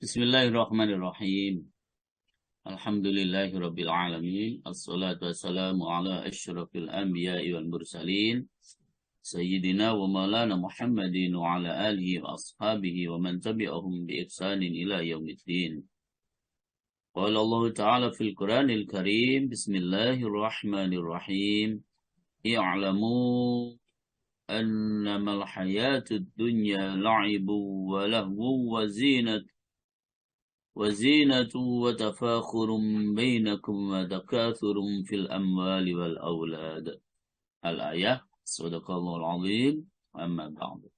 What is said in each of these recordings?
Bismillahirrahmanirrahim. Alhamdulillahirabbil alamin. Assalatu wassalamu ala asyrafil anbiya'i wal mursalin. Sayyidina wa maulana Muhammadin wa ala alihi wa ashabihi wa man tabi'ahum bi ihsanin ila yaumiddin. Qala Allah Ta'ala fil Qur'anil Karim. Bismillahirrahmanirrahim. I'lamu annamal hayatud dunya la'ibu wa lahu wa zinat وزينة وتفاخر بينكم وتكاثر في الأموال والأولاد. Al-ayah. Sadaqallahul azim. Amma ba'du.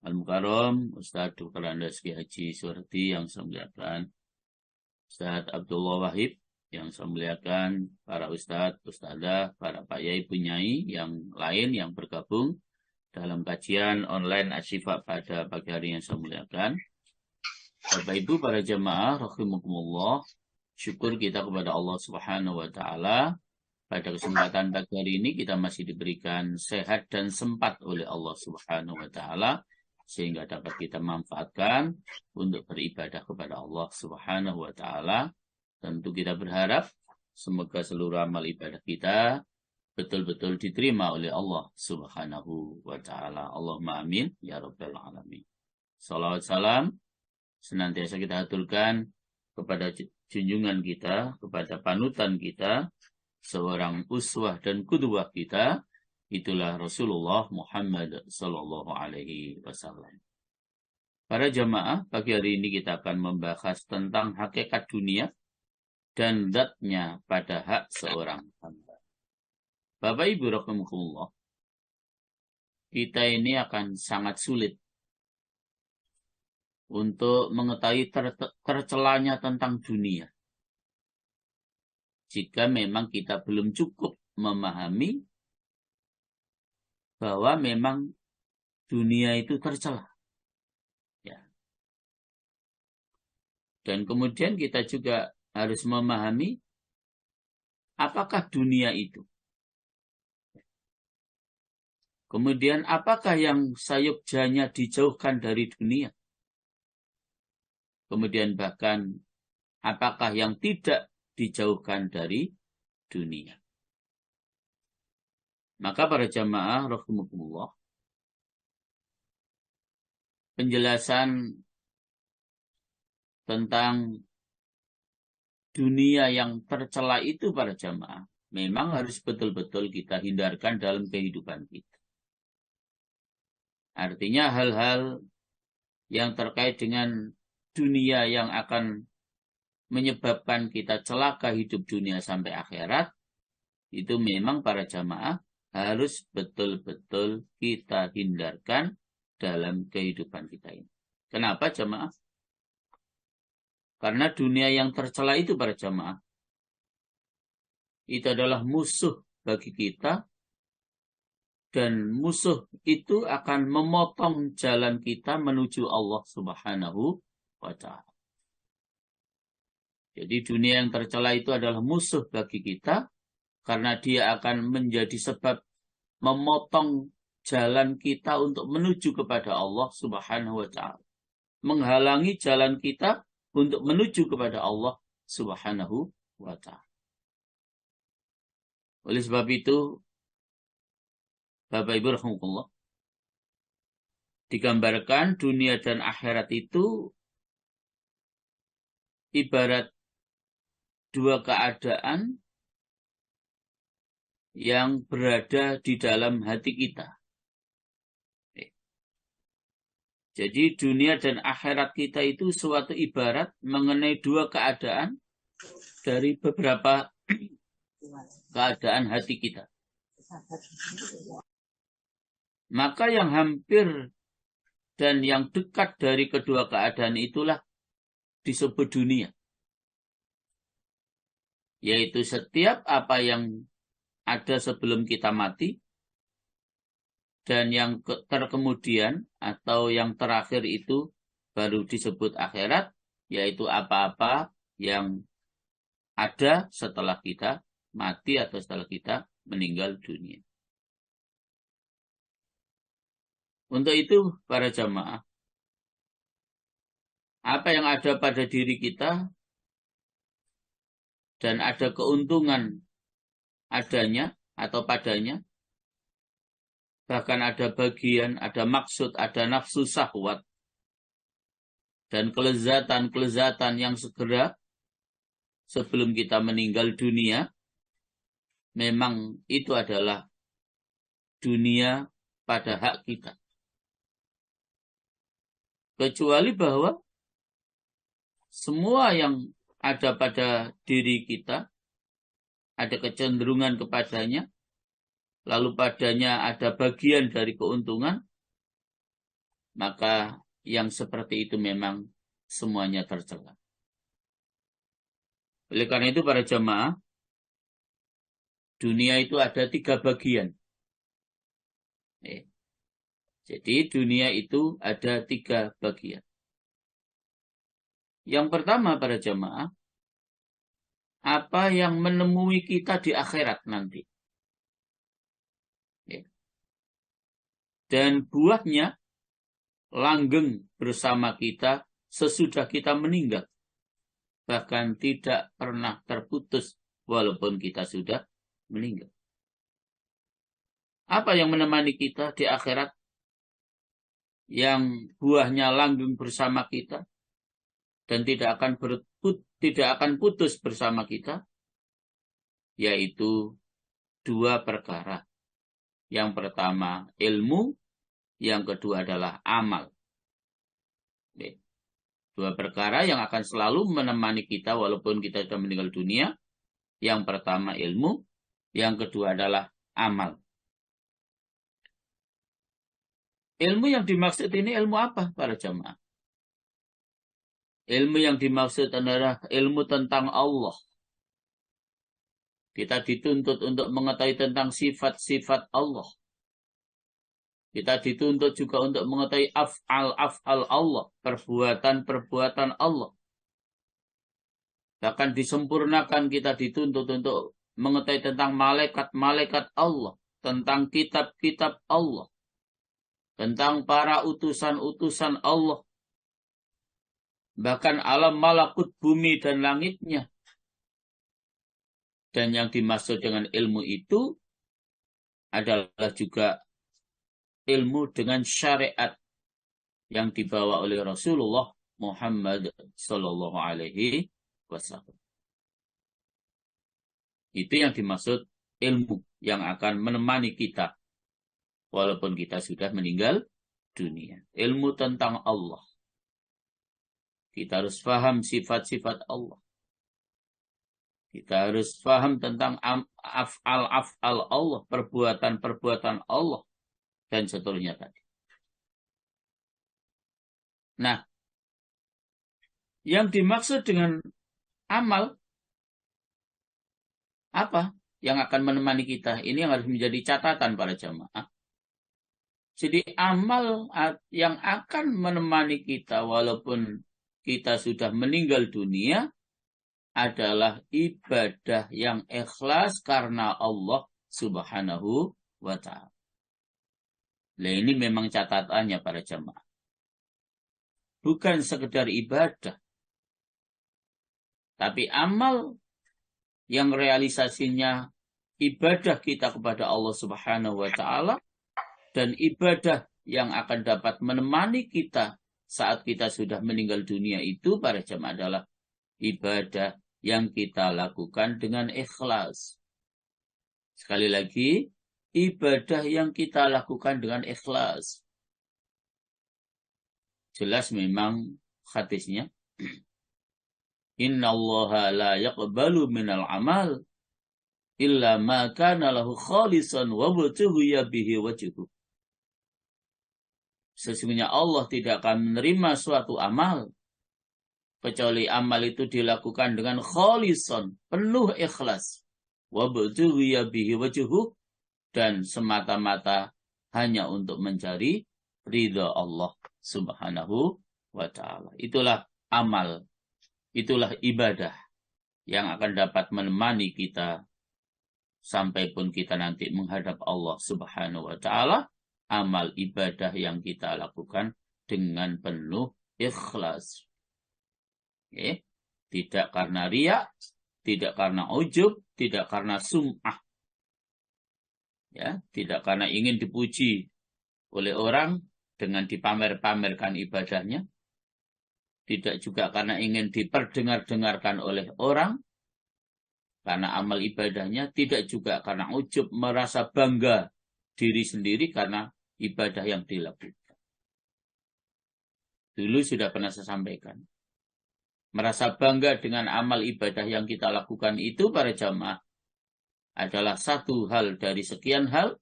Al-Mukarram Ustaz Dr. Andes Ki Haji Surti yang saya muliakan, Ustaz Abdullah Wahid yang saya muliakan, para Ustaz, Ustazah, para Pak Yai Punyai yang lain yang bergabung dalam kajian online Asyifa pada pagi hari yang saya muliakan. Bapak Ibu para jamaah rahimakumullah, syukur kita kepada Allah Subhanahu wa taala. Pada kesempatan pagi hari ini kita masih diberikan sehat dan sempat oleh Allah Subhanahu wa taala sehingga dapat kita manfaatkan untuk beribadah kepada Allah Subhanahu wa taala. Tentu kita berharap semoga seluruh amal ibadah kita betul-betul diterima oleh Allah Subhanahu wa taala. Allahumma amin ya rabbal alamin. Salawat salam senantiasa kita aturkan kepada junjungan kita, kepada panutan kita, seorang uswah dan qudwah kita, itulah Rasulullah Muhammad sallallahu alaihi wasallam. Para jamaah, pagi hari ini kita akan membahas tentang hakikat dunia dan zatnya pada hak seorang hamba. Bapak Ibu rahimakumullah, kita ini akan sangat sulit untuk mengetahui tercelanya tentang dunia jika memang kita belum cukup memahami bahwa memang dunia itu tercela. Ya. Dan kemudian kita juga harus memahami apakah dunia itu. Kemudian apakah yang sayup-janya dijauhkan dari dunia. Kemudian bahkan apakah yang tidak dijauhkan dari dunia. Maka para jamaah rahimakumullah, penjelasan tentang dunia yang tercela itu para jamaah memang harus betul-betul kita hindarkan dalam kehidupan kita. Artinya hal-hal yang terkait dengan dunia yang akan menyebabkan kita celaka hidup dunia sampai akhirat, itu memang para jamaah harus betul-betul kita hindarkan dalam kehidupan kita ini. Kenapa jamaah? Karena dunia yang tercela itu para jamaah, itu adalah musuh bagi kita, dan musuh itu akan memotong jalan kita menuju Allah Subhanahu wa ta'ala. Jadi dunia yang tercela itu adalah musuh bagi kita karena dia akan menjadi sebab memotong jalan kita untuk menuju kepada Allah Subhanahu wa ta'ala. Menghalangi jalan kita untuk menuju kepada Allah Subhanahu wa ta'ala. Oleh sebab itu, Bapak Ibu rahimakumullah, digambarkan dunia dan akhirat itu ibarat dua keadaan yang berada di dalam hati kita. Jadi dunia dan akhirat kita itu suatu ibarat mengenai dua keadaan dari beberapa keadaan hati kita. Maka yang hampir dan yang dekat dari kedua keadaan itulah disebut dunia. Yaitu setiap apa yang ada sebelum kita mati, dan yang terkemudian atau yang terakhir itu baru disebut akhirat, yaitu apa-apa yang ada setelah kita mati atau setelah kita meninggal dunia. Untuk itu para jamaah, apa yang ada pada diri kita dan ada keuntungan adanya atau padanya, bahkan ada bagian, ada maksud, ada nafsu syahwat dan kelezatan-kelezatan yang segera sebelum kita meninggal dunia, memang itu adalah dunia pada hak kita. Kecuali bahwa semua yang ada pada diri kita, ada kecenderungan kepadanya, lalu padanya ada bagian dari keuntungan, maka yang seperti itu memang semuanya tercela. Oleh karena itu para jemaah, dunia itu ada 3 bagian. Jadi dunia itu ada 3 bagian. Yang pertama para jemaah, apa yang menemui kita di akhirat nanti. Dan buahnya langgeng bersama kita sesudah kita meninggal. Bahkan tidak pernah terputus walaupun kita sudah meninggal. Apa yang menemani kita di akhirat? Yang buahnya langgeng bersama kita dan tidak akan putus bersama kita, yaitu 2 perkara. Yang pertama ilmu, yang kedua adalah amal. 2 perkara yang akan selalu menemani kita walaupun kita sudah meninggal dunia. Yang pertama ilmu, yang kedua adalah amal. Ilmu yang dimaksud ini ilmu apa para jemaah? Ilmu yang dimaksud adalah ilmu tentang Allah. Kita dituntut untuk mengetahui tentang sifat-sifat Allah. Kita dituntut juga untuk mengetahui af'al Allah, perbuatan-perbuatan Allah. Bahkan disempurnakan kita dituntut untuk mengetahui tentang malaikat-malaikat Allah, tentang kitab-kitab Allah, tentang para utusan-utusan Allah, bahkan alam malakut bumi dan langitnya. Dan yang dimaksud dengan ilmu itu adalah juga ilmu dengan syariat yang dibawa oleh Rasulullah Muhammad Sallallahu Alaihi Wasallam. Itu yang dimaksud ilmu yang akan menemani kita walaupun kita sudah meninggal dunia. Ilmu tentang Allah. Kita harus paham sifat-sifat Allah. Kita harus paham tentang af'al Allah, perbuatan-perbuatan Allah, dan seterusnya tadi. Nah, yang dimaksud dengan amal, apa yang akan menemani kita? Ini yang harus menjadi catatan para jamaah. Jadi amal yang akan menemani kita walaupun kita sudah meninggal dunia adalah ibadah yang ikhlas karena Allah Subhanahu wa ta'ala. Nah, ini memang catatannya para jamaah. Bukan sekedar ibadah, tapi amal yang realisasinya ibadah kita kepada Allah Subhanahu wa ta'ala dan ibadah yang akan dapat menemani kita saat kita sudah meninggal dunia itu para jamaah adalah ibadah yang kita lakukan dengan ikhlas. Sekali lagi, ibadah yang kita lakukan dengan ikhlas. Jelas memang hadisnya. Inna allaha la yaqbalu minal amal illa ma kana lahu khalisan wa wajhuhu bihi wajhuhu. Sesungguhnya Allah tidak akan menerima suatu amal kecuali amal itu dilakukan dengan khalisan, penuh ikhlas. Wa wajhuhu bihi wajhuhu, dan semata-mata hanya untuk mencari ridha Allah Subhanahu wa ta'ala. Itulah amal. Itulah ibadah yang akan dapat menemani kita sampai pun kita nanti menghadap Allah Subhanahu wa ta'ala. Amal ibadah yang kita lakukan dengan penuh ikhlas. Tidak karena riya, tidak karena ujub, tidak karena sum'ah. Tidak karena ingin dipuji oleh orang dengan dipamer-pamerkan ibadahnya. Tidak juga karena ingin diperdengar-dengarkan oleh orang karena amal ibadahnya. Tidak juga karena ujub merasa bangga diri sendiri karena ibadah yang dilakukan. Dulu sudah pernah saya sampaikan. Merasa bangga dengan amal ibadah yang kita lakukan itu para jamaah adalah satu hal dari sekian hal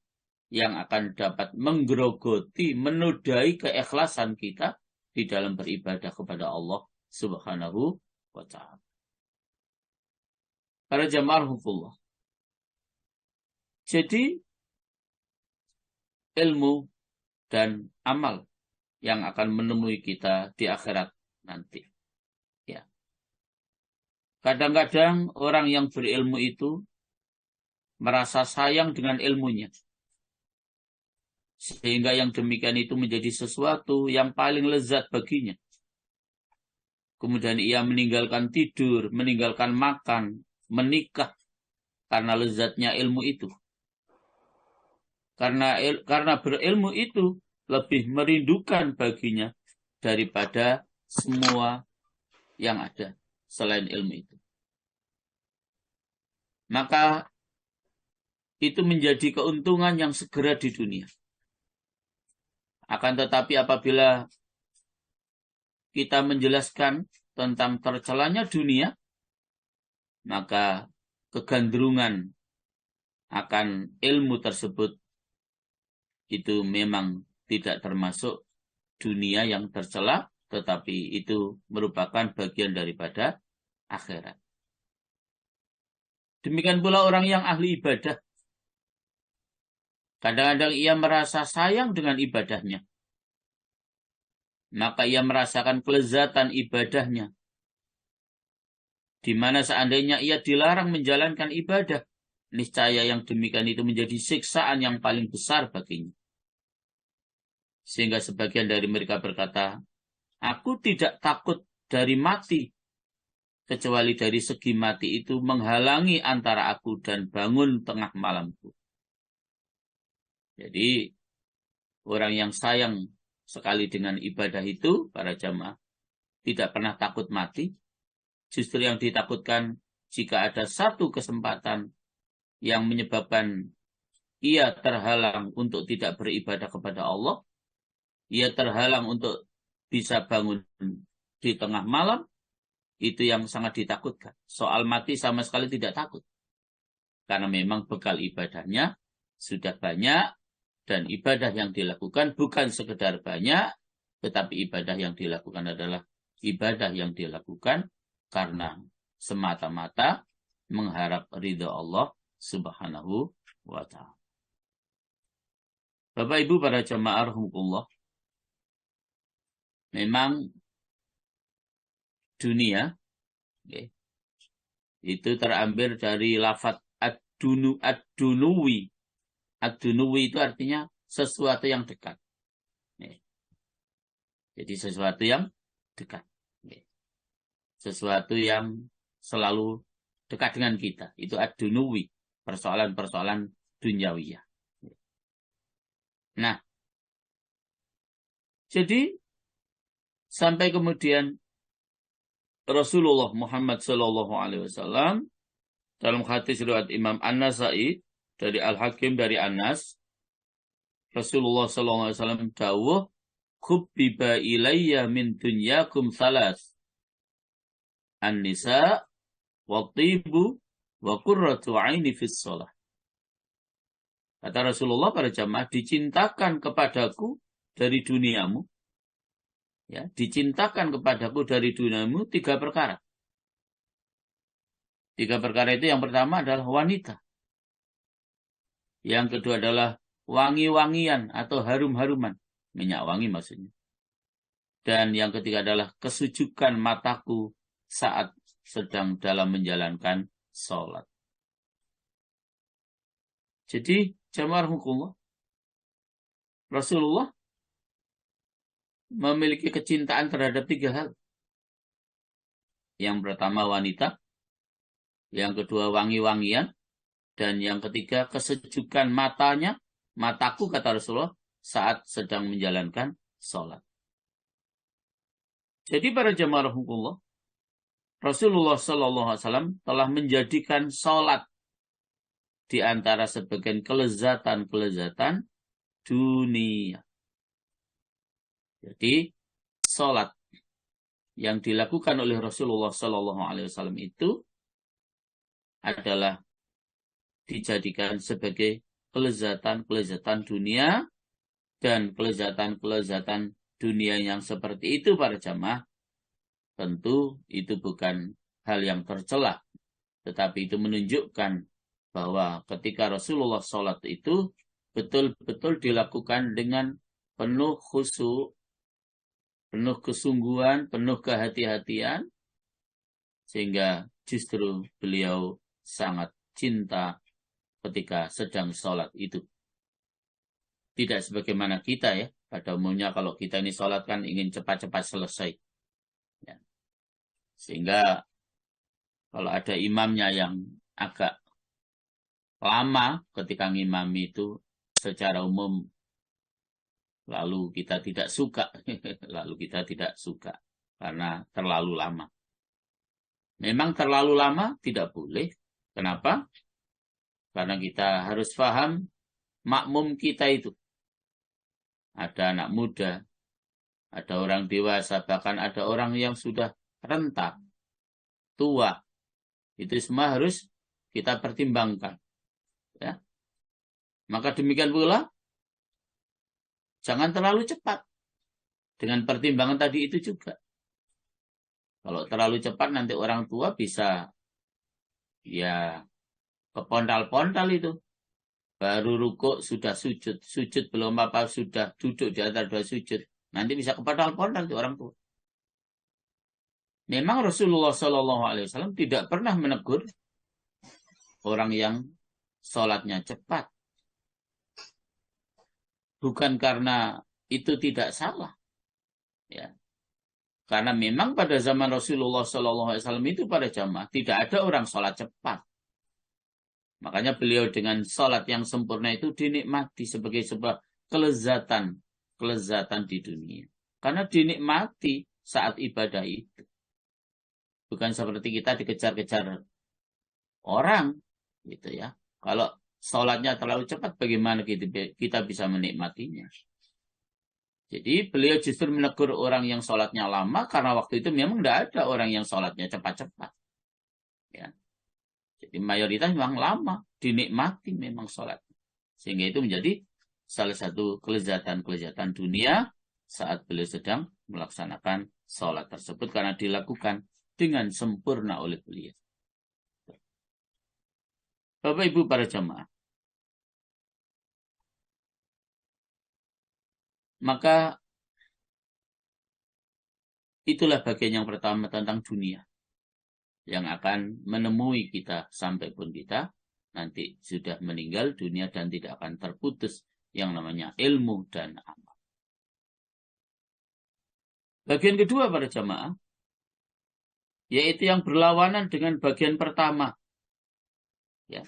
yang akan dapat menggerogoti, menodai keikhlasan kita di dalam beribadah kepada Allah Subhanahu wa ta'ala. Para jamaah rahimahullah. Jadi ilmu dan amal yang akan menemui kita di akhirat nanti. Kadang-kadang orang yang berilmu itu merasa sayang dengan ilmunya. Sehingga yang demikian itu menjadi sesuatu yang paling lezat baginya. Kemudian ia meninggalkan tidur, meninggalkan makan, menikah karena lezatnya ilmu itu. Karena berilmu itu lebih merindukan baginya daripada semua yang ada selain ilmu itu. Maka itu menjadi keuntungan yang segera di dunia. Akan tetapi apabila kita menjelaskan tentang tercelanya dunia, maka kegandrungan akan ilmu tersebut itu memang tidak termasuk dunia yang tercela, tetapi itu merupakan bagian daripada akhirat. Demikian pula orang yang ahli ibadah. Kadang-kadang ia merasa sayang dengan ibadahnya. Maka ia merasakan kelezatan ibadahnya. Di mana seandainya ia dilarang menjalankan ibadah, niscaya yang demikian itu menjadi siksaan yang paling besar baginya. Sehingga sebagian dari mereka berkata, aku tidak takut dari mati, kecuali dari segi mati itu menghalangi antara aku dan bangun tengah malamku. Jadi, orang yang sayang sekali dengan ibadah itu, para jamaah, tidak pernah takut mati. Justru yang ditakutkan jika ada satu kesempatan yang menyebabkan ia terhalang untuk tidak beribadah kepada Allah, ia terhalang untuk bisa bangun di tengah malam, itu yang sangat ditakutkan. Soal mati sama sekali tidak takut. Karena memang bekal ibadahnya sudah banyak, dan ibadah yang dilakukan bukan sekedar banyak, tetapi ibadah yang dilakukan adalah ibadah yang dilakukan karena semata-mata mengharap ridha Allah Subhanahu wa ta'ala. Bapak Ibu para jamaah rahimahullah, memang dunia itu terambil dari lafadz ad-dunuwi. Ad-dunuwi itu artinya sesuatu yang dekat. Jadi sesuatu yang dekat. Sesuatu yang selalu dekat dengan kita. Itu ad-dunuwi. Persoalan-persoalan duniawiyah. Nah, jadi sampai kemudian Rasulullah Muhammad SAW dalam hadis riwayat Imam An-Nasai dari Al-Hakim dari Anas, Rasulullah SAW dawuh, "Khubbiba ilayya min dunyakum salas, an-nisa wa tibu wa qurratu aini fis shalah." Kata Rasulullah pada jamaah, dicintakan kepadaku dari duniamu. Ya, dicintakan kepadaku dari duniamu 3 perkara. 3 perkara itu yang pertama adalah wanita. Yang kedua adalah wangi-wangian atau harum-haruman. Minyak wangi maksudnya. Dan yang ketiga adalah kesujukan mataku saat sedang dalam menjalankan sholat. Jadi, jamaah rahimahullah, Rasulullah memiliki kecintaan terhadap 3 hal. Yang pertama wanita, yang kedua wangi-wangian, dan yang ketiga kesejukan matanya, mataku kata Rasulullah saat sedang menjalankan sholat. Jadi para jamaah rahimahullah, Rasulullah SAW telah menjadikan sholat di antara sebagian kelezatan-kelezatan dunia. Jadi sholat yang dilakukan oleh Rasulullah SAW itu adalah dijadikan sebagai kelezatan-kelezatan dunia, dan kelezatan-kelezatan dunia yang seperti itu para jamaah tentu itu bukan hal yang tercela, tetapi itu menunjukkan bahwa ketika Rasulullah sholat itu betul-betul dilakukan dengan penuh khusyuk, penuh kesungguhan, penuh kehati-hatian, sehingga justru beliau sangat cinta ketika sedang sholat itu. Tidak sebagaimana kita ya, pada umumnya kalau kita ini sholat kan ingin cepat-cepat selesai. Ya. Sehingga kalau ada imamnya yang agak lama ketika ngimami itu secara umum, lalu kita tidak suka. Lalu kita tidak suka karena terlalu lama. Memang terlalu lama tidak boleh. Kenapa? Karena kita harus paham makmum kita itu. Ada anak muda, ada orang dewasa, bahkan ada orang yang sudah renta, tua. Itu semua harus kita pertimbangkan. Ya. Maka demikian pula, jangan terlalu cepat. Dengan pertimbangan tadi itu juga. Kalau terlalu cepat nanti orang tua bisa ya kepontal-pontal itu. Baru rukuk sudah sujud, sujud belum apa sudah duduk di antara dua sujud. Nanti bisa kepontal-pontal itu orang tua. Memang Rasulullah SAW tidak pernah menegur orang yang sholatnya cepat. Bukan karena itu tidak salah. Ya. Karena memang pada zaman Rasulullah SAW itu pada jamaah tidak ada orang sholat cepat. Makanya beliau dengan sholat yang sempurna itu dinikmati sebagai sebuah kelezatan di dunia. Karena dinikmati saat ibadah itu. Bukan seperti kita dikejar-kejar orang, gitu ya. Kalau sholatnya terlalu cepat, bagaimana kita bisa menikmatinya? Jadi beliau justru menegur orang yang sholatnya lama, karena waktu itu memang tidak ada orang yang sholatnya cepat-cepat. Ya. Jadi mayoritas memang lama, dinikmati memang sholat. Sehingga itu menjadi salah satu kelezatan-kelezatan dunia saat beliau sedang melaksanakan sholat tersebut karena dilakukan dengan sempurna oleh beliau. Bapak Ibu para jamaah. Maka itulah bagian yang pertama tentang dunia. Yang akan menemui kita sampai pun kita nanti sudah meninggal dunia dan tidak akan terputus yang namanya ilmu dan amal. Bagian kedua para jamaah, yaitu yang berlawanan dengan bagian pertama. Ya.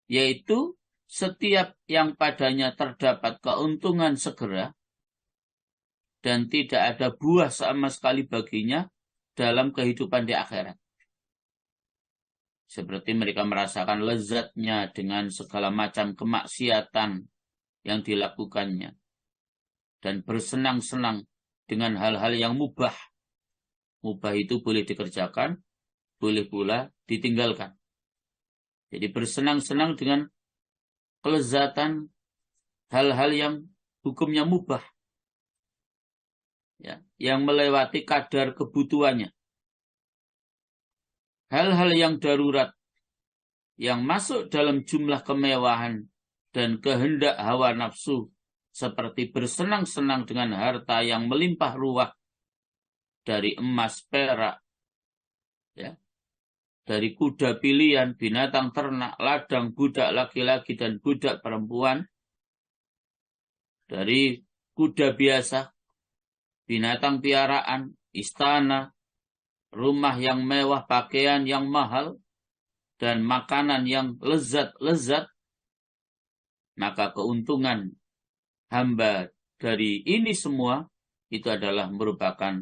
Yaitu setiap yang padanya terdapat keuntungan segera dan tidak ada buah sama sekali baginya dalam kehidupan di akhirat. Seperti mereka merasakan lezatnya dengan segala macam kemaksiatan yang dilakukannya. Dan bersenang-senang dengan hal-hal yang mubah. Mubah itu boleh dikerjakan, boleh pula ditinggalkan. Jadi bersenang-senang dengan kelezatan hal-hal yang hukumnya mubah. Ya, yang melewati kadar kebutuhannya. Hal-hal yang darurat, yang masuk dalam jumlah kemewahan dan kehendak hawa nafsu, seperti bersenang-senang dengan harta yang melimpah ruah dari emas, perak, ya, dari kuda pilihan, binatang ternak, ladang, budak laki-laki dan budak perempuan, dari kuda biasa, binatang piaraan, istana, rumah yang mewah, pakaian yang mahal, dan makanan yang lezat-lezat, maka keuntungan hamba dari ini semua itu adalah merupakan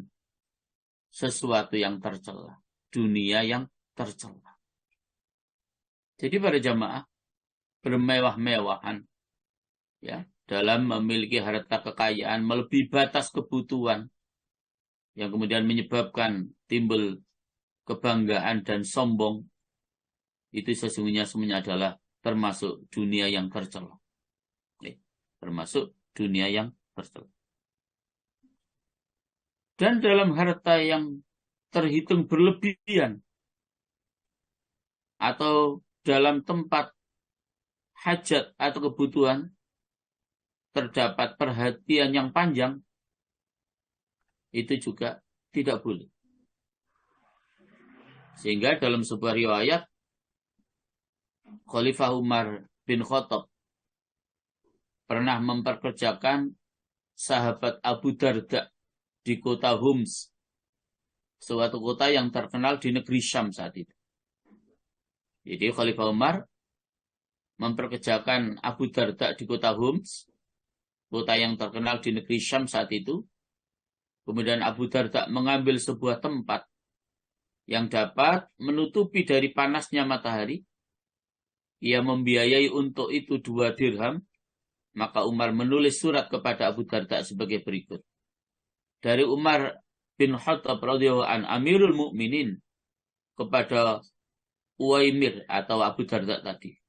sesuatu yang tercela, dunia yang tercela. Jadi para jamaah, bermewah-mewahan ya dalam memiliki harta kekayaan melebihi batas kebutuhan yang kemudian menyebabkan timbul kebanggaan dan sombong, itu sesungguhnya semuanya adalah termasuk dunia yang tercela. Termasuk dunia yang tercela. Dan dalam harta yang terhitung berlebihan atau dalam tempat hajat atau kebutuhan terdapat perhatian yang panjang, itu juga tidak boleh. Sehingga dalam sebuah riwayat, Khalifah Umar bin Khattab pernah memperkerjakan sahabat Abu Darda di kota Homs, suatu kota yang terkenal di negeri Syam saat itu. Jadi Khalifah Umar memperkerjakan Abu Darda di kota Homs, kota yang terkenal di negeri Syam saat itu. Kemudian Abu Darda mengambil sebuah tempat yang dapat menutupi dari panasnya matahari. Ia membiayai untuk itu 2 dirham. Maka Umar menulis surat kepada Abu Darda sebagai berikut. Dari Umar bin Khattab radhiyallahu an, Amirul Mukminin, kepada Uwaimir atau Abu Darda tadi.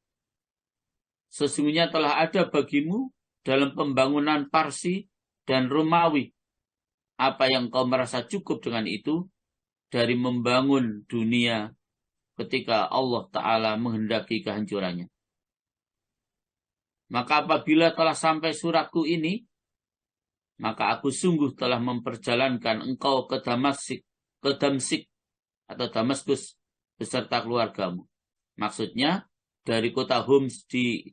Sesungguhnya telah ada bagimu dalam pembangunan Parsi dan Romawi apa yang kau merasa cukup dengan itu dari membangun dunia ketika Allah Ta'ala menghendaki kehancurannya. Maka apabila telah sampai suratku ini, maka aku sungguh telah memperjalankan engkau ke Damsik atau Damaskus beserta keluargamu. Maksudnya dari kota Homs di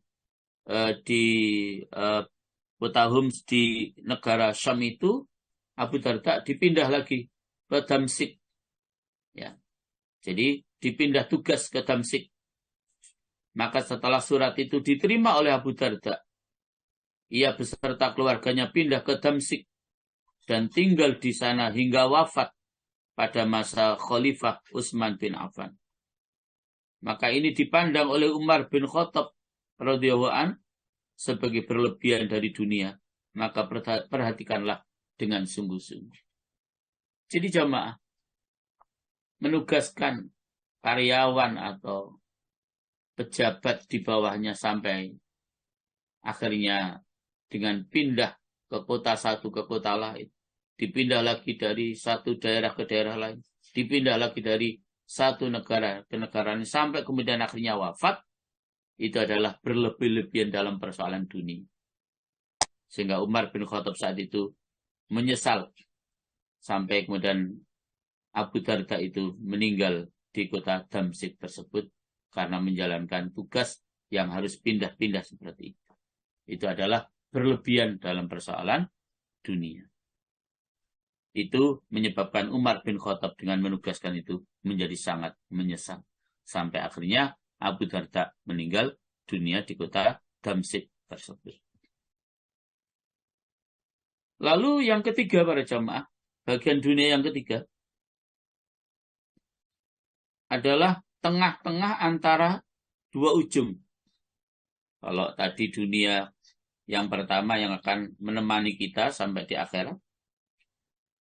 kota Homs di negara Syam itu, Abu Darda dipindah lagi ke Damsik. Ya. Jadi dipindah tugas ke Damsik. Maka setelah surat itu diterima oleh Abu Darda, ia beserta keluarganya pindah ke Damsik dan tinggal di sana hingga wafat pada masa Khalifah Utsman bin Affan. Maka ini dipandang oleh Umar bin Khattab radhiyallahu an sebagai berlebihan dari dunia. Maka perhatikanlah dengan sungguh-sungguh. Jadi jamaah, menugaskan karyawan atau pejabat di bawahnya sampai akhirnya dengan pindah ke kota satu ke kota lain, dipindah lagi dari satu daerah ke daerah lain, dipindah lagi dari satu negara ke negara lain, sampai kemudian akhirnya wafat, itu adalah berlebih-lebihan dalam persoalan dunia. Sehingga Umar bin Khattab saat itu menyesal sampai kemudian Abu Darda itu meninggal di kota Damsik tersebut karena menjalankan tugas yang harus pindah-pindah seperti itu. Itu adalah berlebihan dalam persoalan dunia. Itu menyebabkan Umar bin Khattab dengan menugaskan itu menjadi sangat menyesal. Sampai akhirnya Abu Darda meninggal dunia di kota Damsik tersebut. Lalu yang ketiga para jamaah, bagian dunia yang ketiga adalah tengah-tengah antara 2 ujung. Kalau tadi dunia yang pertama yang akan menemani kita sampai di akhirat.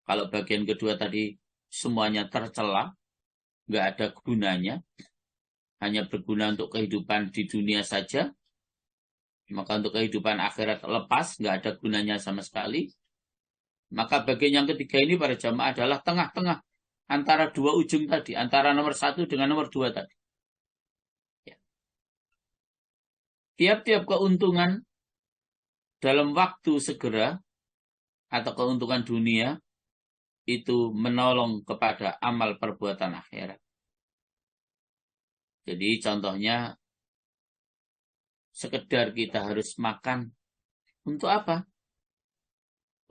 Kalau bagian kedua tadi semuanya tercela, nggak ada gunanya, hanya berguna untuk kehidupan di dunia saja. Maka untuk kehidupan akhirat lepas, nggak ada gunanya sama sekali. Maka bagian yang ketiga ini para jamaah adalah tengah-tengah antara 2 ujung tadi, antara nomor 1 dengan nomor 2 tadi. Ya. Tiap-tiap keuntungan dalam waktu segera atau keuntungan dunia itu menolong kepada amal perbuatan akhirat. Jadi contohnya sekedar kita harus makan untuk apa?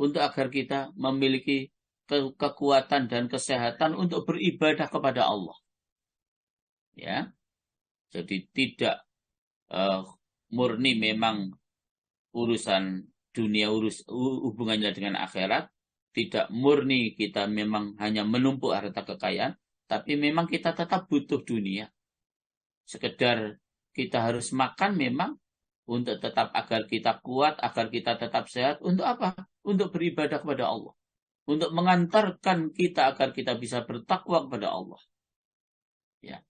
Untuk agar kita memiliki kekuatan dan kesehatan untuk beribadah kepada Allah. Ya, jadi tidak murni memang urusan dunia, hubungannya dengan akhirat, tidak murni kita memang hanya menumpuk harta kekayaan, tapi memang kita tetap butuh dunia. Sekedar kita harus makan memang untuk tetap agar kita kuat, agar kita tetap sehat. Untuk apa? Untuk beribadah kepada Allah. Untuk mengantarkan kita agar kita bisa bertakwa kepada Allah. Ya.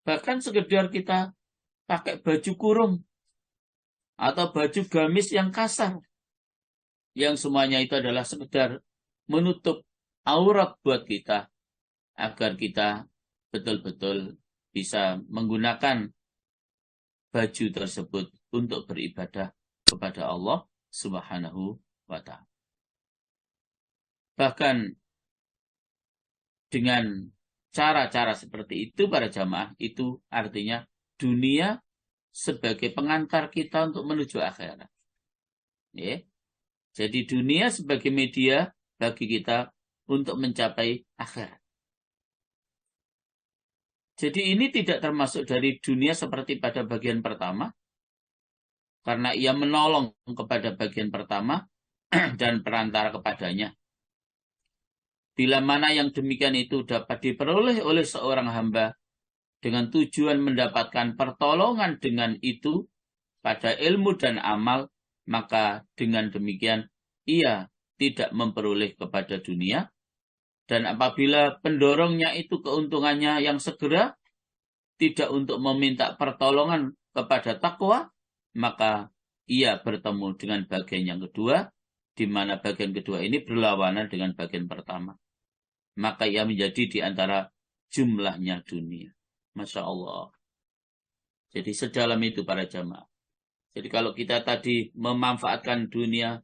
Bahkan sekedar kita pakai baju kurung atau baju gamis yang kasar, yang semuanya itu adalah sekedar menutup aurat buat kita, agar kita betul-betul bisa menggunakan baju tersebut untuk beribadah kepada Allah Subhanahu wa Ta'ala. Bahkan dengan cara-cara seperti itu para jamaah, itu artinya dunia sebagai pengantar kita untuk menuju akhirat. Ya. Jadi dunia sebagai media bagi kita untuk mencapai akhirat. Jadi ini tidak termasuk dari dunia seperti pada bagian pertama, karena ia menolong kepada bagian pertama dan perantara kepadanya. Bila mana yang demikian itu dapat diperoleh oleh seorang hamba dengan tujuan mendapatkan pertolongan dengan itu pada ilmu dan amal, maka dengan demikian ia tidak memperoleh kepada dunia. Dan apabila pendorongnya itu keuntungannya yang segera, tidak untuk meminta pertolongan kepada takwa, maka ia bertemu dengan bagian yang kedua, di mana bagian kedua ini berlawanan dengan bagian pertama. Maka ia menjadi di antara jumlahnya dunia. Masya Allah. Jadi sedalam itu para jamaah. Jadi kalau kita tadi memanfaatkan dunia,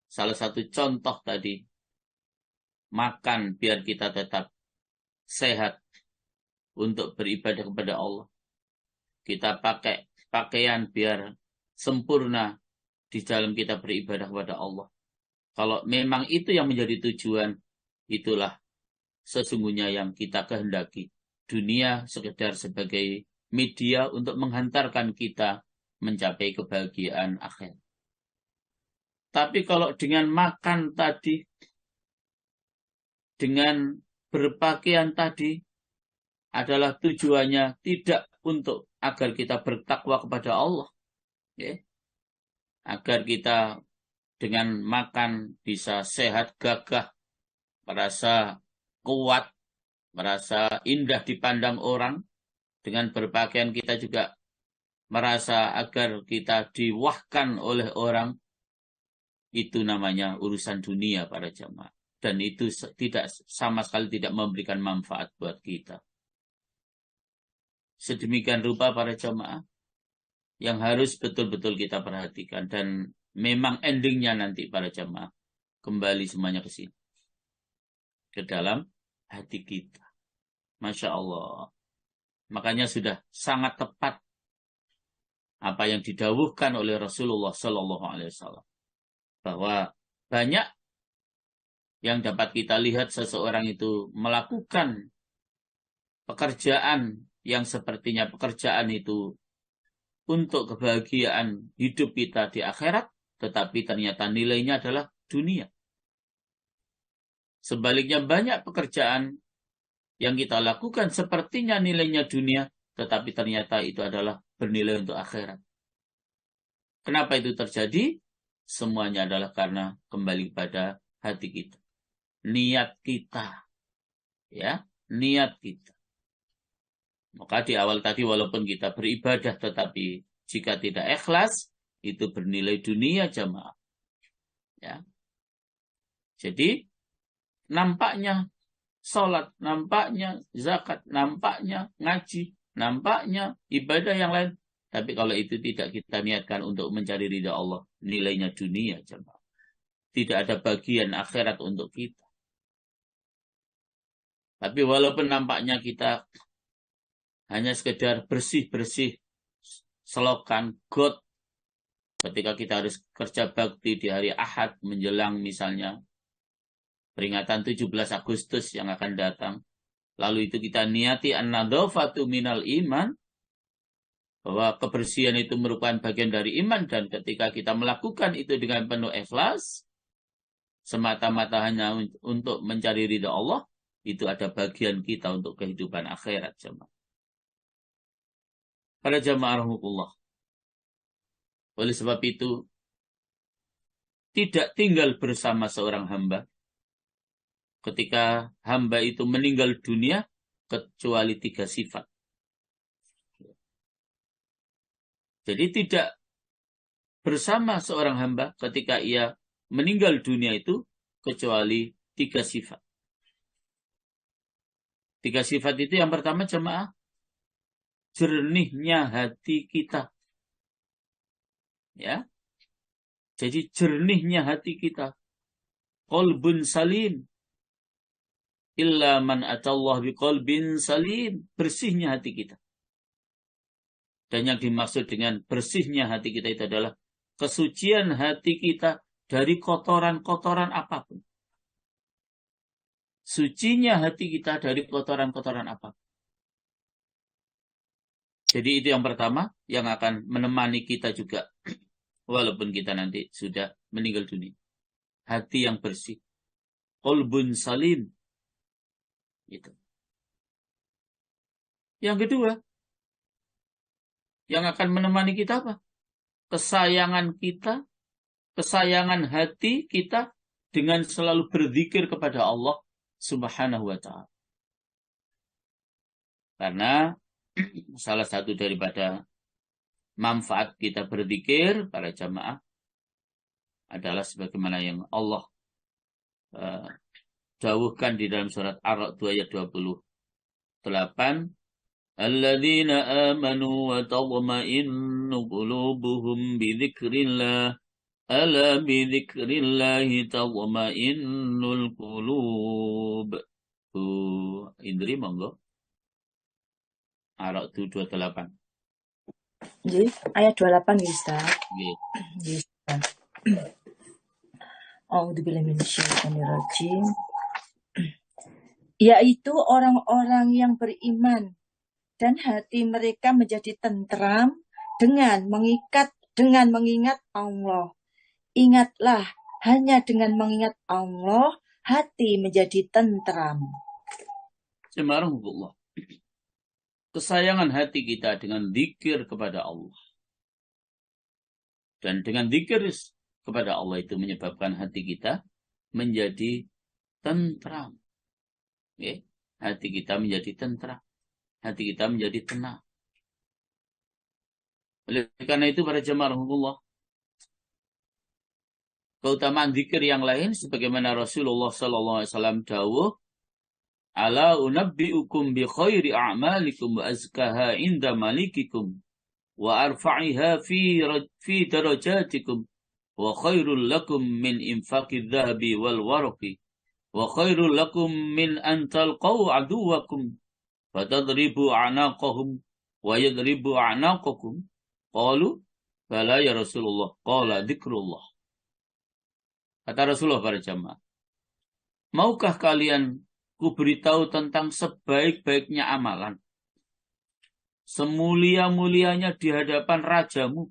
salah satu contoh tadi, makan biar kita tetap sehat untuk beribadah kepada Allah. Kita pakai pakaian biar sempurna di dalam kita beribadah kepada Allah. Kalau memang itu yang menjadi tujuan, itulah sesungguhnya yang kita kehendaki. Dunia sekedar sebagai media untuk menghantarkan kita mencapai kebahagiaan akhir. Tapi kalau dengan makan tadi, dengan berpakaian tadi, adalah tujuannya tidak untuk agar kita bertakwa kepada Allah. Ya. Agar kita dengan makan bisa sehat, gagah, merasa kuat, merasa indah dipandang orang. Dengan berpakaian kita juga merasa agar kita diwahkan oleh orang. Itu namanya urusan dunia para jamaah. Dan itu tidak sama sekali tidak memberikan manfaat buat kita. Sedemikian rupa para jamaah yang harus betul-betul kita perhatikan. Dan memang endingnya nanti para jamaah kembali semuanya ke sini. Ke dalam hati kita. Masya Allah. Makanya sudah sangat tepat apa yang didawuhkan oleh Rasulullah SAW. Bahwa banyak yang dapat kita lihat seseorang itu melakukan pekerjaan yang sepertinya pekerjaan itu untuk kebahagiaan hidup kita di akhirat, tetapi ternyata nilainya adalah dunia. Sebaliknya banyak pekerjaan yang kita lakukan sepertinya nilainya dunia, tetapi ternyata itu adalah bernilai untuk akhirat. Kenapa itu terjadi? Semuanya adalah karena kembali pada hati kita. Niat kita. Ya, niat kita. Maka di awal tadi walaupun kita beribadah, tetapi jika tidak ikhlas, itu bernilai dunia jamaah. Ya. Jadi, nampaknya sholat, nampaknya zakat, nampaknya ngaji, nampaknya ibadah yang lain. Tapi kalau itu tidak kita niatkan untuk mencari ridha Allah, nilainya dunia jemaah. Tidak ada bagian akhirat untuk kita. Tapi walaupun nampaknya kita hanya sekedar bersih-bersih selokan got ketika kita harus kerja bakti di hari Ahad menjelang misalnya peringatan 17 Agustus yang akan datang. Lalu itu kita niati an-nadhafatu minal iman, bahwa kebersihan itu merupakan bagian dari iman, dan ketika kita melakukan itu dengan penuh ikhlas, semata-mata hanya untuk mencari ridha Allah, itu ada bagian kita untuk kehidupan akhirat jemaah. Para jemaah rahmatullah. Oleh sebab itu, tidak tinggal bersama seorang hamba ketika hamba itu meninggal dunia kecuali 3 sifat. Jadi tidak bersama seorang hamba ketika ia meninggal dunia itu kecuali 3 sifat. 3 sifat itu yang pertama jemaah, jernihnya hati kita. Ya. Jadi jernihnya hati kita. Qalbun salim. Illa man atallah biqalbin salim. Bersihnya hati kita. Dan yang dimaksud dengan bersihnya hati kita itu adalah kesucian hati kita dari kotoran-kotoran apapun. Sucinya hati kita dari kotoran-kotoran apapun. Jadi itu yang pertama yang akan menemani kita juga. Walaupun kita nanti sudah meninggal dunia. Hati yang bersih. Qalbun salim. Gitu. Yang kedua, yang akan menemani kita apa? Kesayangan kita, kesayangan hati kita dengan selalu berzikir kepada Allah Subhanahu wa ta'ala. Karena salah satu daripada manfaat kita berzikir para jamaah adalah sebagaimana yang Allah dawuhkan di dalam surat Ar-Ra'd 2 ayat 28. Alladzina amanu wa tatma'innu qulubuhum bi dzikrillah. Ala bi dzikrillahi tatma'innul qulub. Indri monggo. Ar-Ra'd 28. Jadi ayat 28 ya Ustaz. Nggih. A'udzubillahi minasyaitonirrajim. Yaitu orang-orang yang beriman dan hati mereka menjadi tentram dengan mengingat Allah. Ingatlah, hanya dengan mengingat Allah hati menjadi tentram. Subhanallah. Kesayangan hati kita dengan zikir kepada Allah. Dan dengan zikir kepada Allah itu menyebabkan hati kita menjadi tentram. Okay? Hati kita menjadi tentram. Hati kita menjadi tenang. Oleh karena itu para jemaah rahmatullah, keutamaan zikir yang lain sebagaimana Rasulullah sallallahu alaihi wasallam dawuh, ala unabbiukum bi khairi a'malikum wa azkaha inda malikikum wa arfa'iha fi darajatikum wa khairul lakum min infaqid dhahabi wal warqi wa khairul lakum min an talqaw aduwakum fatadribu a'naqahum wa yadribu a'naqakum. Qalu bala ya Rasulullah. Qala dzikrullah. Kata Rasulullah para jamaah, maukah kalian kuberitahu tentang sebaik-baiknya amalan, semulia-mulianya di hadapan rajamu,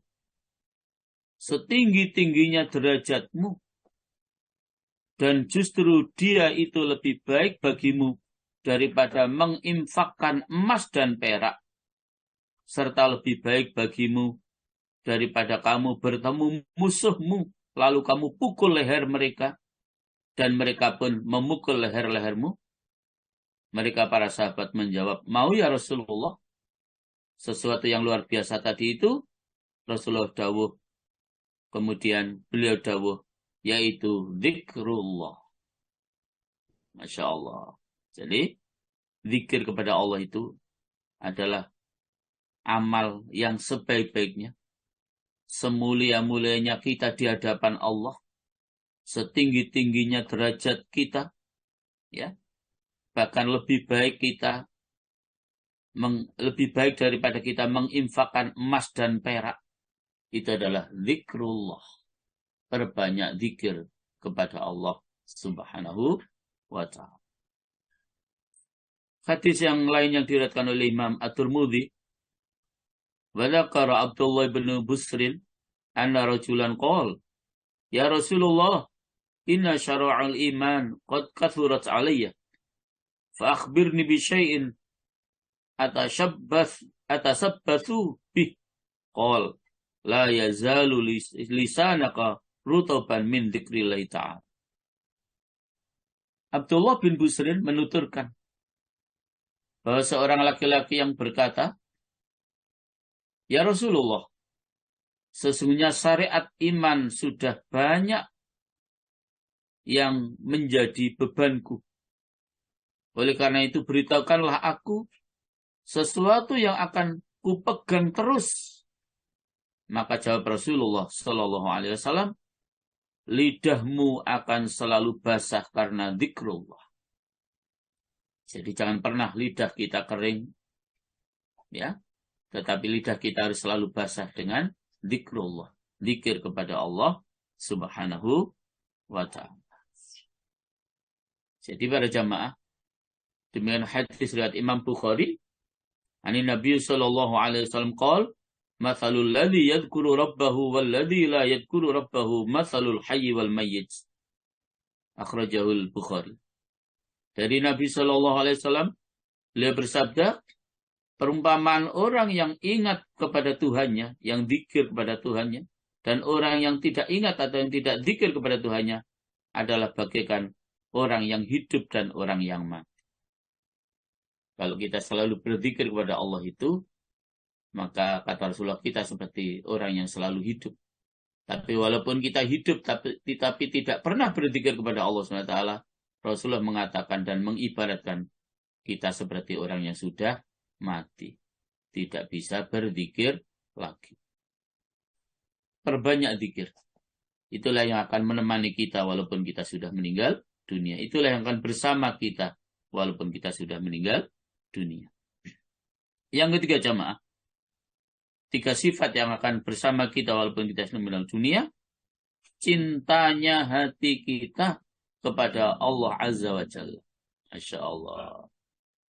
setinggi-tingginya derajatmu, dan justru dia itu lebih baik bagimu daripada menginfakkan emas dan perak, serta lebih baik bagimu daripada kamu bertemu musuhmu, lalu kamu pukul leher mereka, dan mereka pun memukul leher-lehermu. Mereka para sahabat menjawab, mau ya Rasulullah. Sesuatu yang luar biasa tadi itu, Rasulullah dawuh. Kemudian beliau dawuh, yaitu zikrullah. Masya Allah. Jadi, zikir kepada Allah itu adalah amal yang sebaik-baiknya. Semulia-mulianya kita di hadapan Allah. Setinggi-tingginya derajat kita. Ya. Bahkan lebih baik kita, lebih baik daripada kita menginfakkan emas dan perak. Itu adalah zikrullah. Perbanyak zikir kepada Allah Subhanahu wa ta'ala. Hadis yang lain yang diriwayatkan oleh Imam At-Tirmidzi, wa dzakara Abdullah bin Busrin anna rajulan qala, ya Rasulullah, inna syara'al iman qad kathurat alayya, fa akhbirni bi syai'in atasabbathu bih. Qala, la yazalu lisanaka rutaban min dzikrillah ta'ala. Abdullah bin Busrin menuturkan bahwa seorang laki-laki yang berkata, ya Rasulullah, sesungguhnya syariat iman sudah banyak yang menjadi bebanku. Oleh karena itu beritahukanlah aku sesuatu yang akan kupegang terus. Maka jawab Rasulullah Sallallahu Alaihi Wasallam, lidahmu akan selalu basah karena zikrullah. Jadi jangan pernah lidah kita kering, ya. Tetapi lidah kita harus selalu basah dengan zikrullah, zikir kepada Allah Subhanahu wa ta'ala. Jadi para jamaah, demikian hadis riwayat Imam Bukhari, ani Nabi sallallahu alaihi wasallam qol, mathalul ladzi yadhkuru rabbahu wal ladzi la yadhkuru rabbahu mathalul hayy wal mayyit. Akhrajahul Bukhari. Dari Nabi sallallahu alaihi wasallam, beliau bersabda, perumpamaan orang yang ingat kepada Tuhannya, yang zikir kepada Tuhannya, dan orang yang tidak ingat atau yang tidak zikir kepada Tuhannya adalah bagaikan orang yang hidup dan orang yang mati. Kalau kita selalu berzikir kepada Allah itu, maka kata Rasulullah kita seperti orang yang selalu hidup. Tapi walaupun kita hidup tapi tidak pernah berzikir kepada Allah SWT, Rasulullah mengatakan dan mengibaratkan kita seperti orang yang sudah mati. Tidak bisa berzikir lagi. Perbanyak zikir. Itulah yang akan menemani kita walaupun kita sudah meninggal dunia. Itulah yang akan bersama kita walaupun kita sudah meninggal dunia. Yang ketiga jamaah, 3 sifat yang akan bersama kita walaupun kita sudah meninggal dunia. Cintanya hati kita kepada Allah Azza wa Jalla. Masya Allah.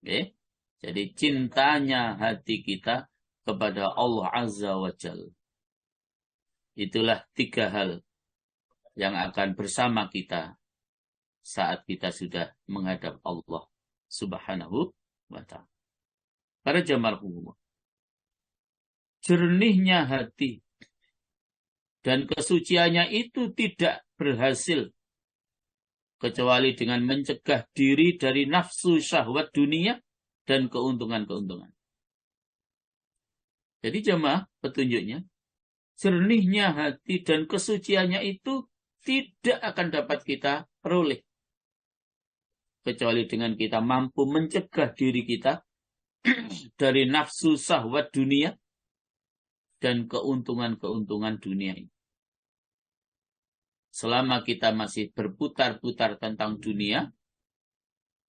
Okay. Jadi cintanya hati kita kepada Allah Azza wa Jalla. Itulah 3 hal yang akan bersama kita saat kita sudah menghadap Allah Subhanahu wa ta'ala. Para jamaah umum, jernihnya hati dan kesuciannya itu tidak berhasil kecuali dengan mencegah diri dari nafsu syahwat dunia dan keuntungan-keuntungan. Jadi jemaah petunjuknya, jernihnya hati dan kesuciannya itu tidak akan dapat kita peroleh kecuali dengan kita mampu mencegah diri kita dari nafsu syahwat dunia dan keuntungan-keuntungan dunia ini. Selama kita masih berputar-putar tentang dunia,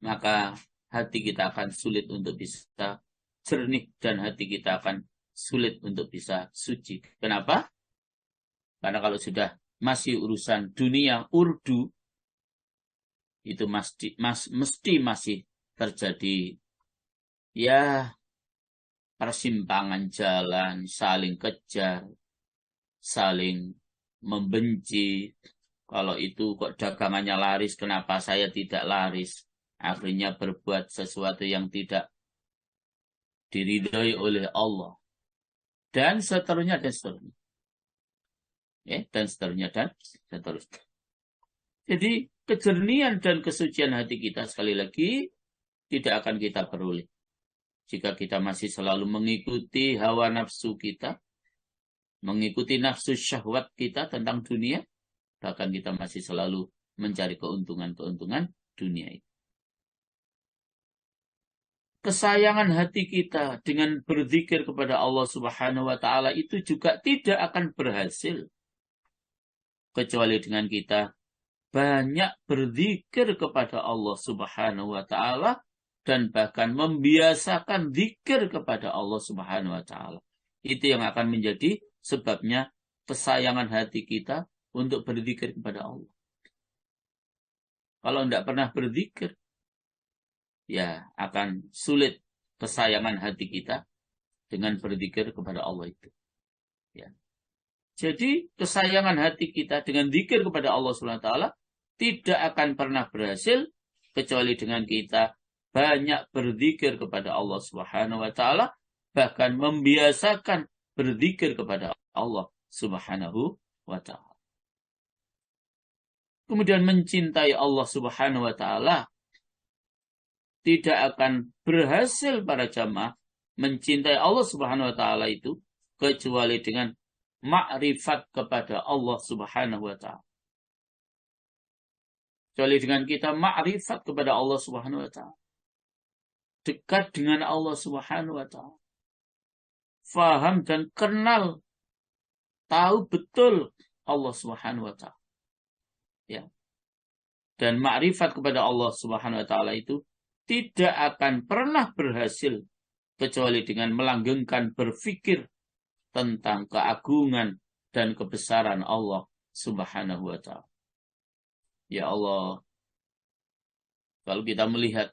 maka hati kita akan sulit untuk bisa jernih dan hati kita akan sulit untuk bisa suci. Kenapa? Karena kalau sudah masih urusan dunia urdu, itu mesti masih terjadi ya persimpangan jalan, saling kejar, saling membenci. Kalau itu kok dagangannya laris, kenapa saya tidak laris? Akhirnya berbuat sesuatu yang tidak diridhoi oleh Allah. Dan seterusnya, dan seterusnya. Ya, dan seterusnya, dan seterusnya. Jadi, kejernihan dan kesucian hati kita sekali lagi tidak akan kita peroleh. Jika kita masih selalu mengikuti hawa nafsu kita, mengikuti nafsu syahwat kita tentang dunia, bahkan kita masih selalu mencari keuntungan-keuntungan dunia itu. Kesayangan hati kita dengan berzikir kepada Allah Subhanahu wa ta'ala itu juga tidak akan berhasil kecuali dengan kita banyak berzikir kepada Allah Subhanahu wa ta'ala dan bahkan membiasakan zikir kepada Allah Subhanahu wa ta'ala. Itu yang akan menjadi sebabnya kesayangan hati kita untuk berzikir kepada Allah. Kalau tidak pernah berzikir, ya akan sulit kesayangan hati kita dengan berzikir kepada Allah itu. Ya. Jadi kesayangan hati kita dengan zikir kepada Allah SWT tidak akan pernah berhasil kecuali dengan kita banyak berzikir kepada Allah Subhanahu wa taala, bahkan membiasakan berzikir kepada Allah Subhanahu wa taala. Kemudian mencintai Allah Subhanahu wa taala tidak akan berhasil para jamaah mencintai Allah Subhanahu wa taala itu kecuali dengan makrifat kepada Allah Subhanahu wa taala. Kecuali dengan kita makrifat kepada Allah Subhanahu wa taala. Dekat dengan Allah Subhanahu wa taala. Faham dan kenal, tahu betul Allah Subhanahu wa taala. Ya. Dan makrifat kepada Allah Subhanahu wa taala itu tidak akan pernah berhasil kecuali dengan melanggengkan berpikir tentang keagungan dan kebesaran Allah Subhanahu wa taala. Ya Allah, kalau kita melihat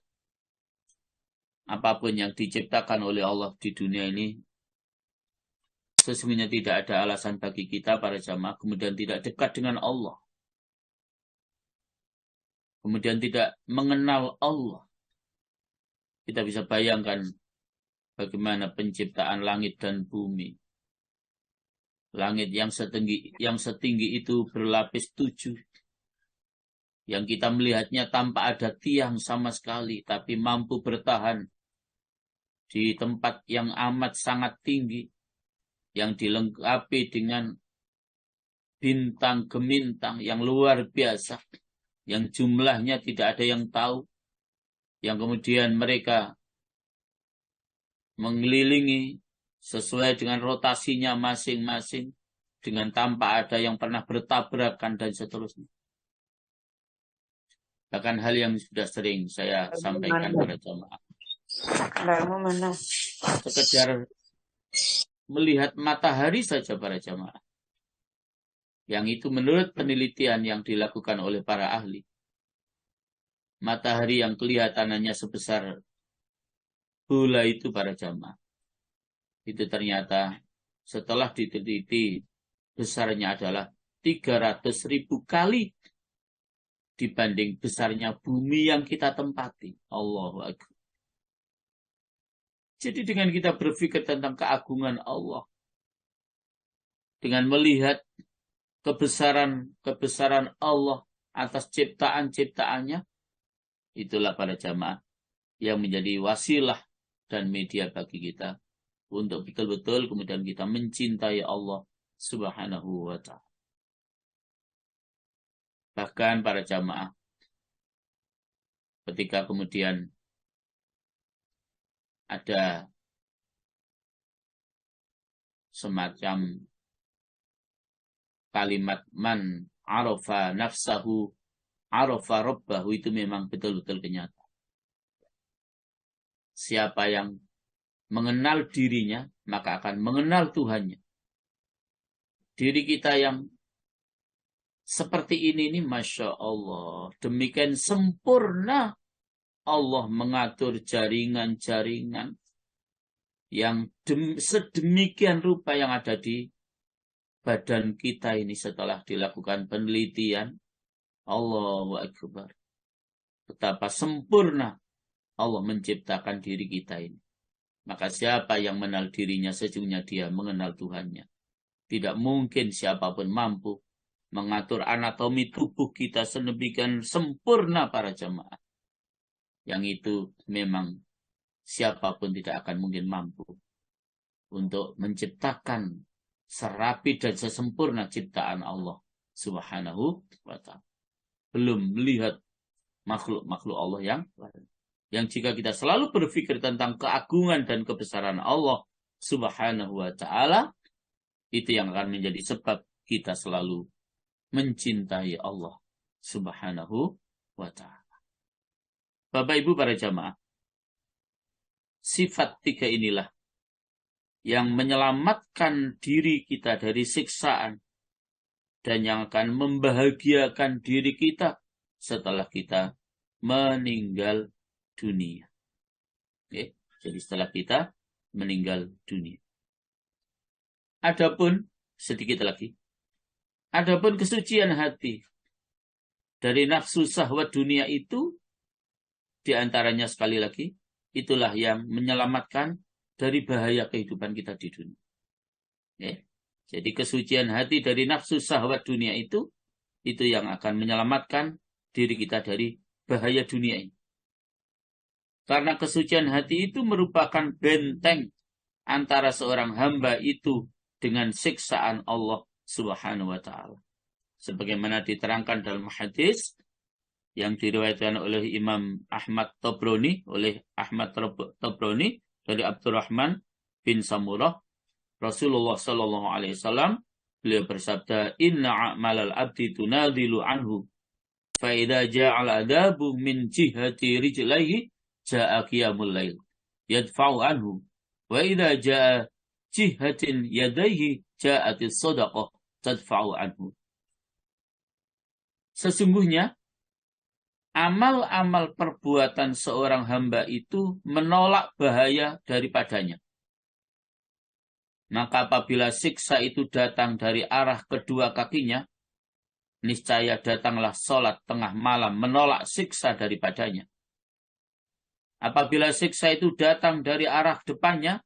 apapun yang diciptakan oleh Allah di dunia ini, sesungguhnya tidak ada alasan bagi kita para jamaah kemudian tidak dekat dengan Allah. Kemudian tidak mengenal Allah. Kita bisa bayangkan bagaimana penciptaan langit dan bumi. Langit yang setinggi itu berlapis 7. Yang kita melihatnya tanpa ada tiang sama sekali, tapi mampu bertahan di tempat yang amat sangat tinggi, yang dilengkapi dengan bintang gemintang yang luar biasa, yang jumlahnya tidak ada yang tahu, yang kemudian mereka mengelilingi sesuai dengan rotasinya masing-masing, dengan tanpa ada yang pernah bertabrakan dan seterusnya. Bahkan hal yang sudah sering saya sampaikan pada jamaah. Sekedar melihat matahari saja para jamaah. Yang itu menurut penelitian yang dilakukan oleh para ahli. Matahari yang kelihatan hanya sebesar bola itu para jamaah. Itu ternyata setelah diteliti besarnya adalah 300.000 kali dibanding besarnya bumi yang kita tempati. Allahu Akbar. Jadi dengan kita berpikir tentang keagungan Allah, dengan melihat kebesaran Allah atas ciptaan-ciptaannya, itulah para jamaah yang menjadi wasilah dan media bagi kita untuk betul-betul kemudian kita mencintai Allah Subhanahu wa ta'ala. Bahkan para jamaah, ketika kemudian ada semacam kalimat man arafa nafsahu arafa rabbahu, itu memang betul-betul kenyataan. Siapa yang mengenal dirinya, maka akan mengenal Tuhannya. Diri kita yang seperti ini Masya Allah, demikian sempurna Allah mengatur jaringan-jaringan yang sedemikian rupa yang ada di badan kita ini setelah dilakukan penelitian. Allahu Akbar. Betapa sempurna Allah menciptakan diri kita ini. Maka siapa yang mengenal dirinya, sesungguhnya dia mengenal Tuhannya. Tidak mungkin siapapun mampu mengatur anatomi tubuh kita sedemikian sempurna para jamaah. Yang itu memang siapapun tidak akan mungkin mampu untuk menciptakan serapi dan sesempurna ciptaan Allah Subhanahu wa ta'ala. Belum melihat makhluk-makhluk Allah yang jika kita selalu berpikir tentang keagungan dan kebesaran Allah Subhanahu wa ta'ala, itu yang akan menjadi sebab kita selalu mencintai Allah Subhanahu wa ta'ala. Bapak Ibu para jamaah, sifat 3 inilah yang menyelamatkan diri kita dari siksaan dan yang akan membahagiakan diri kita setelah kita meninggal dunia. Oke, jadi setelah kita meninggal dunia. Adapun sedikit lagi. Adapun kesucian hati dari nafsu syahwat dunia itu diantaranya sekali lagi, itulah yang menyelamatkan dari bahaya kehidupan kita di dunia. Ya. Jadi kesucian hati dari nafsu syahwat dunia itu yang akan menyelamatkan diri kita dari bahaya dunia ini. Karena kesucian hati itu merupakan benteng antara seorang hamba itu dengan siksaan Allah Subhanahu wa ta'ala. Sebagaimana diterangkan dalam hadis yang diriwayatkan oleh Imam Ahmad Tabrani, dari Abdurrahman bin Samurah, Rasulullah sallallahu alaihi wasallam beliau bersabda, "Inna a'malal abdi tunadilu anhu, fa idza ja'al adabu min jihati rijlaihi ja'a qiyamul lail yadfa'u anhu, wa idza ja'a jihatin yadaihi ja'atis sadaqah tadfa'u anhu." Sesungguhnya amal-amal perbuatan seorang hamba itu menolak bahaya daripadanya. Maka apabila siksa itu datang dari arah kedua kakinya, niscaya datanglah sholat tengah malam menolak siksa daripadanya. Apabila siksa itu datang dari arah depannya,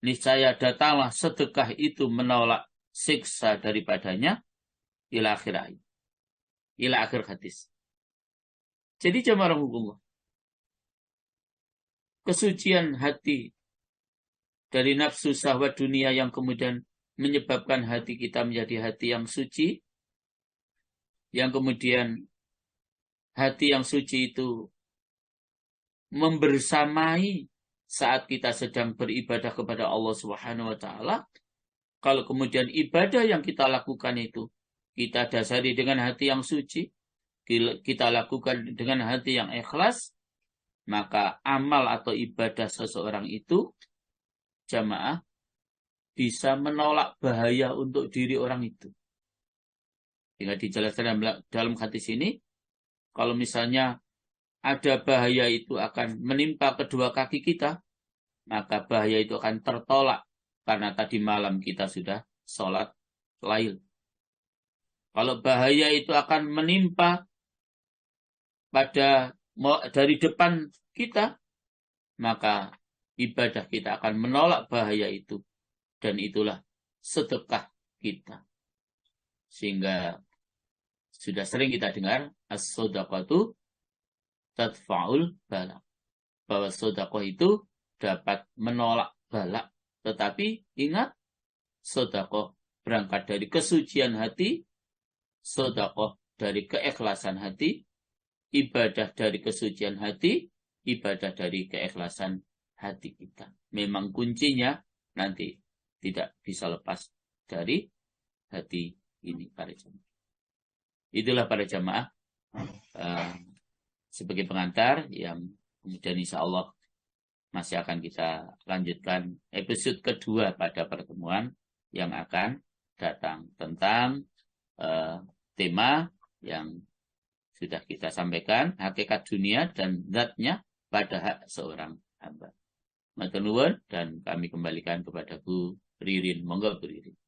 niscaya datanglah sedekah itu menolak siksa daripadanya. Ila akhir hadis. Jadi jamaah rahimahullah, kesucian hati dari nafsu syahwat dunia yang kemudian menyebabkan hati kita menjadi hati yang suci, yang kemudian hati yang suci itu membersamai saat kita sedang beribadah kepada Allah Subhanahu wa ta'ala. Kalau kemudian ibadah yang kita lakukan itu kita dasari dengan hati yang suci, kita lakukan dengan hati yang ikhlas, maka amal atau ibadah seseorang itu, jamaah, bisa menolak bahaya untuk diri orang itu. Hingga dijelaskan dalam hadis ini, kalau misalnya ada bahaya itu akan menimpa kedua kaki kita, maka bahaya itu akan tertolak karena tadi malam kita sudah sholat lail. Kalau bahaya itu akan menimpa dari depan kita, maka ibadah kita akan menolak bahaya itu. Dan itulah sedekah kita. Sehingga sudah sering kita dengar, as-sodaqatu tadfa'ul balak. Bahwa sedekah itu dapat menolak balak. Tetapi ingat, sedekah berangkat dari kesucian hati, sedekah dari keikhlasan hati, ibadah dari kesucian hati, ibadah dari keikhlasan hati kita. Memang kuncinya nanti tidak bisa lepas dari hati ini para jamaah. Itulah para jamaah sebagai pengantar yang kemudian insya Allah masih akan kita lanjutkan episode kedua pada pertemuan yang akan datang tentang tema yang sudah kita sampaikan, hakikat dunia dan zatnya pada hak seorang hamba. Matur nuwun, dan kami kembalikan kepada Bu Ririn. Monggo Bu Ririn.